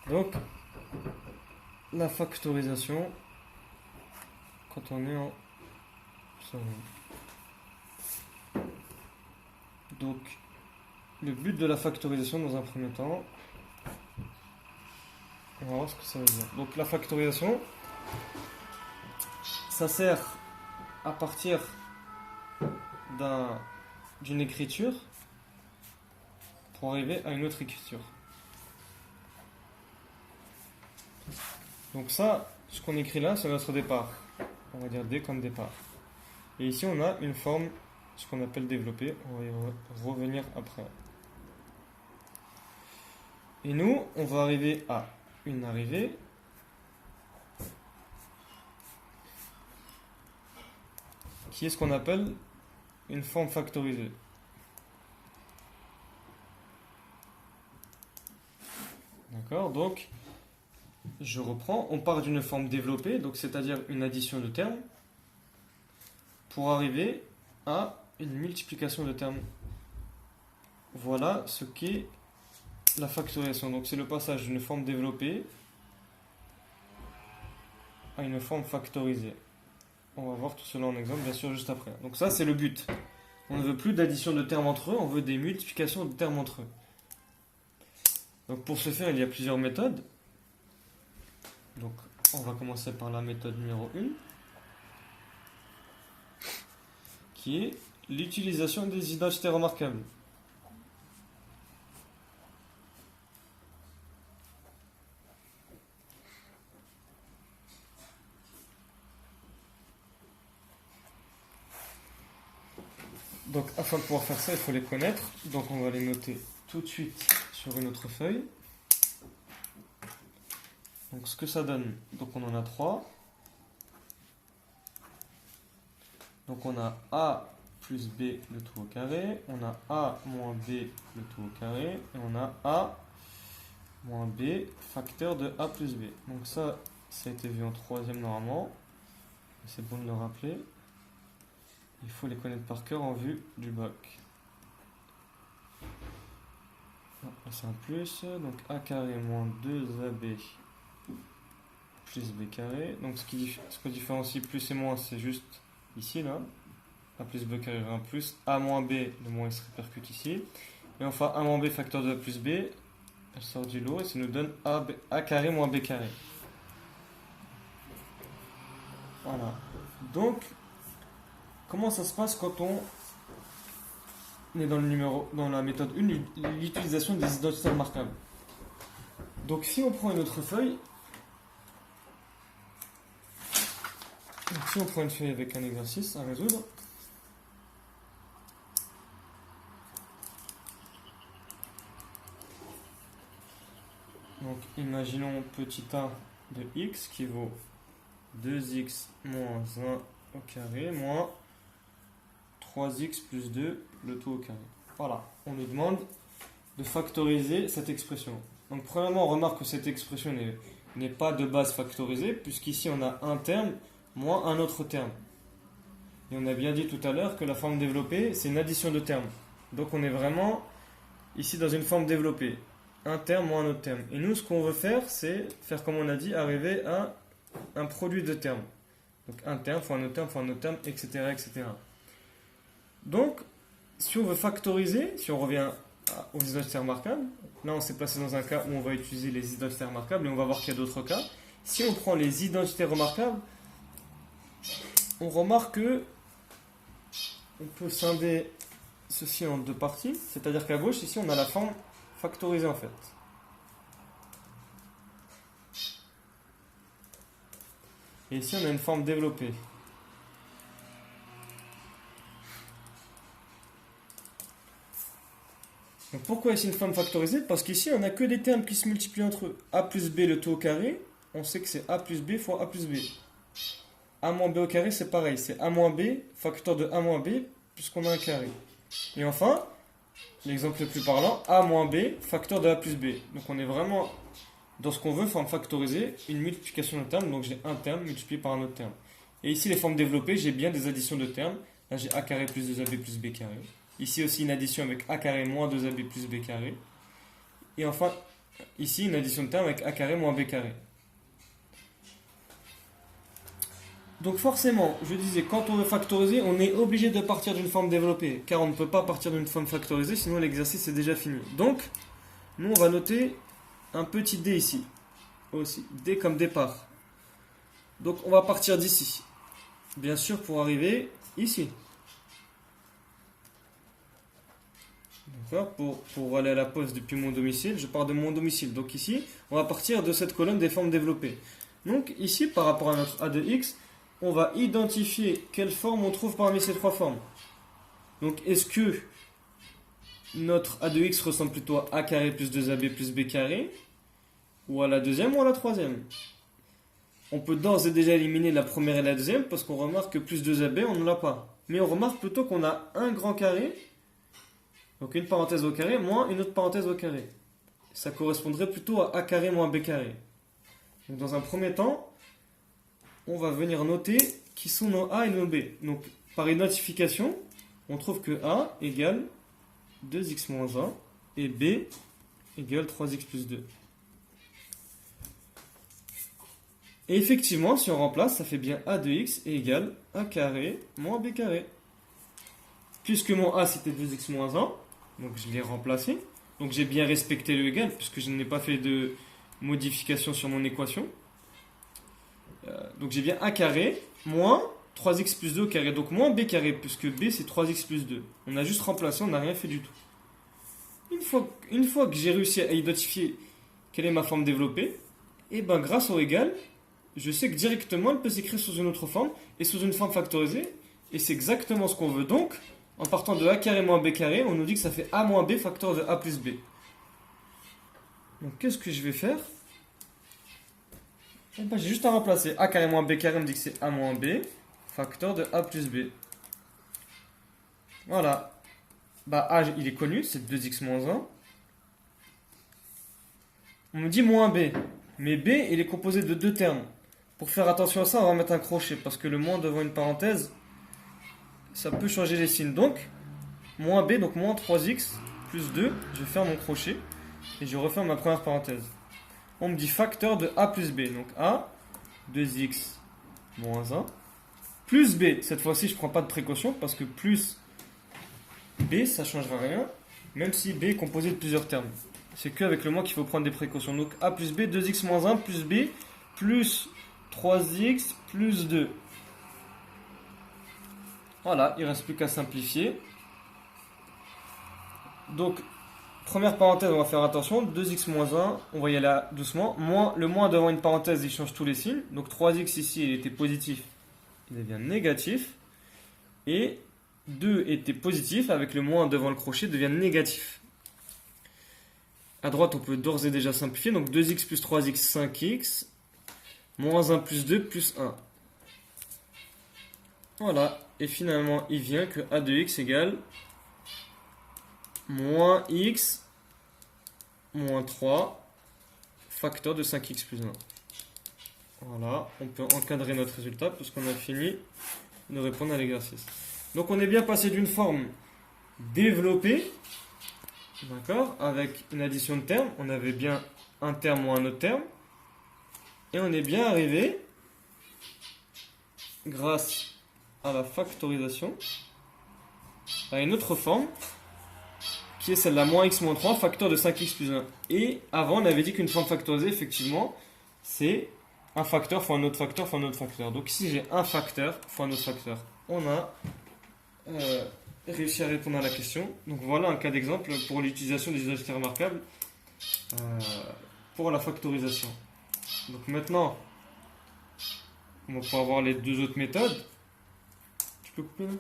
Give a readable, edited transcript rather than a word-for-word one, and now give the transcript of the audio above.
Donc, la factorisation, quand on est en seconde. Donc, le but de la factorisation dans un premier temps, on va voir ce que ça veut dire. Donc, la factorisation, ça sert à partir d'une écriture pour arriver à une autre écriture. Donc ça, ce qu'on écrit là, c'est notre départ. On va dire D comme départ. Et ici, on a une forme, ce qu'on appelle développée. On va y revenir après. Et nous, on va arriver à une arrivée qui est ce qu'on appelle une forme factorisée. D'accord? Donc, je reprends. On part d'une forme développée, donc c'est-à-dire une addition de termes, pour arriver à une multiplication de termes. Voilà ce qu'est la factorisation. Donc, c'est le passage d'une forme développée à une forme factorisée. On va voir tout cela en exemple, bien sûr, juste après. Donc ça, c'est le but. On ne veut plus d'addition de termes entre eux, on veut des multiplications de termes entre eux. Donc pour ce faire, il y a plusieurs méthodes. Donc on va commencer par la méthode numéro 1, qui est l'utilisation des identités remarquables. Donc afin de pouvoir faire ça, il faut les connaître. Donc on va les noter tout de suite sur une autre feuille. Donc ce que ça donne, donc on en a 3. Donc on a A plus B le tout au carré, on a A moins B le tout au carré, et on a A moins B facteur de A plus B. Donc ça a été vu en troisième normalement. C'est bon de le rappeler. Il faut les connaître par cœur en vue du bac. C'est un plus, donc A carré moins 2AB plus B carré. Donc ce qui différencie plus et moins, c'est juste ici, là. A plus B carré un plus. A moins B, le moins il se répercute ici. Et enfin A moins B facteur de A plus B, elle sort du lot et ça nous donne A carré moins B carré. Voilà. Donc, comment ça se passe quand on est dans la méthode 1, l'utilisation des identités remarquables. Donc si on prend une autre feuille, si on prend une feuille avec un exercice à résoudre, donc imaginons petit a de x qui vaut 2x moins 1 au carré moins 3x plus 2 le tout au carré. Voilà, on nous demande de factoriser cette expression. Donc premièrement, on remarque que cette expression n'est pas de base factorisée, puisqu'ici on a un terme moins un autre terme. Et on a bien dit tout à l'heure que la forme développée, c'est une addition de termes. Donc on est vraiment ici dans une forme développée. Un terme moins un autre terme. Et nous, ce qu'on veut faire, c'est faire comme on a dit, arriver à un produit de termes. Donc un terme fois un autre terme fois un autre terme, etc. etc. Donc, si on veut factoriser, si on revient aux identités remarquables, là on s'est placé dans un cas où on va utiliser les identités remarquables et on va voir qu'il y a d'autres cas. Si on prend les identités remarquables, on remarque que on peut scinder ceci en deux parties, c'est-à-dire qu'à gauche, ici on a la forme factorisée en fait. Et ici on a une forme développée. Donc pourquoi ici une forme factorisée? Parce qu'ici on n'a que des termes qui se multiplient entre eux. A plus B le tout au carré, on sait que c'est A plus B fois A plus B. A moins B au carré c'est pareil, c'est A moins B facteur de A moins B puisqu'on a un carré. Et enfin, l'exemple le plus parlant, A moins B facteur de A plus B. Donc on est vraiment dans ce qu'on veut, forme factorisée, une multiplication de termes, donc j'ai un terme multiplié par un autre terme. Et ici les formes développées, j'ai bien des additions de termes. Là j'ai A carré plus 2AB plus B carré. Ici aussi une addition avec A carré moins 2AB plus B carré. Et enfin, ici une addition de termes avec a carré moins b carré. Donc forcément, je disais, quand on veut factoriser, on est obligé de partir d'une forme développée, car on ne peut pas partir d'une forme factorisée, sinon l'exercice est déjà fini. Donc, nous on va noter un petit d ici, aussi, d comme départ. Donc on va partir d'ici, bien sûr pour arriver ici. Pour aller à la poste depuis mon domicile, je pars de mon domicile. Donc ici, on va partir de cette colonne des formes développées. Donc ici, par rapport à notre a de x, on va identifier quelle forme on trouve parmi ces trois formes. Donc est-ce que notre a de x ressemble plutôt à a carré plus 2ab plus b carré, ou à la deuxième ou à la troisième? On peut d'ores et déjà éliminer la première et la deuxième parce qu'on remarque que plus 2ab on ne l'a pas. Mais on remarque plutôt qu'on a un grand carré, donc une parenthèse au carré moins une autre parenthèse au carré. Ça correspondrait plutôt à a carré moins b carré. Donc dans un premier temps, on va venir noter qui sont nos a et nos b. Donc par identification, on trouve que a égale 2x moins 1 et b égale 3x plus 2. Et effectivement, si on remplace, ça fait bien a de x égale a carré moins b carré. Puisque mon a c'était 2x moins 1, donc je l'ai remplacé. Donc j'ai bien respecté le égal puisque je n'ai pas fait de modification sur mon équation. Donc j'ai bien a carré moins 3x plus 2 au carré, donc moins b carré, puisque b c'est 3x plus 2. On a juste remplacé, on n'a rien fait du tout. Une fois que j'ai réussi à identifier quelle est ma forme développée, et ben grâce au égal, je sais que directement elle peut s'écrire sous une autre forme et sous une forme factorisée, et c'est exactement ce qu'on veut. Donc, en partant de a carré moins b carré, on nous dit que ça fait a moins b facteur de a plus b. Donc qu'est-ce que je vais faire? Ben, j'ai juste à remplacer a carré moins b carré, me dit que c'est a moins b, facteur de a plus b. Voilà. Bah, a, il est connu, c'est 2x moins 1. On me dit moins b. Mais b, il est composé de deux termes. Pour faire attention à ça, on va mettre un crochet, parce que le moins devant une parenthèse, ça peut changer les signes. Donc, moins b, donc moins 3x plus 2, je vais faire mon crochet, et je referme ma première parenthèse. On me dit facteur de a plus b. Donc a, 2x moins 1, plus b. Cette fois-ci, je ne prends pas de précaution parce que plus b, ça ne changera rien, même si b est composé de plusieurs termes. C'est qu'avec le moins qu'il faut prendre des précautions. Donc a plus b, 2x moins 1, plus b, plus 3x plus 2. Voilà, il ne reste plus qu'à simplifier. Donc, première parenthèse, on va faire attention, 2x moins 1, on va y aller doucement. Le moins devant une parenthèse, il change tous les signes. Donc 3x ici, il était positif, il devient négatif. Et 2 était positif, avec le moins devant le crochet, devient négatif. À droite, on peut d'ores et déjà simplifier. Donc 2x plus 3x, 5x. Moins 1 plus 2 plus 1. Voilà. Et finalement, il vient que a de x égale moins x moins 3 facteur de 5x plus 1. Voilà, on peut encadrer notre résultat puisqu'on a fini de répondre à l'exercice. Donc on est bien passé d'une forme développée, d'accord, avec une addition de termes. On avait bien un terme ou un autre terme. Et on est bien arrivé, grâce à la factorisation, à une autre forme qui est celle-là, moins x moins 3, facteur de 5x plus 1. Et avant, on avait dit qu'une forme factorisée, effectivement, c'est un facteur fois un autre facteur fois un autre facteur. Donc ici, j'ai un facteur fois un autre facteur. On a réussi à répondre à la question. Donc voilà un cas d'exemple pour l'utilisation des identités remarquables pour la factorisation. Donc maintenant, on va pouvoir voir les deux autres méthodes. Tu peux couper là ?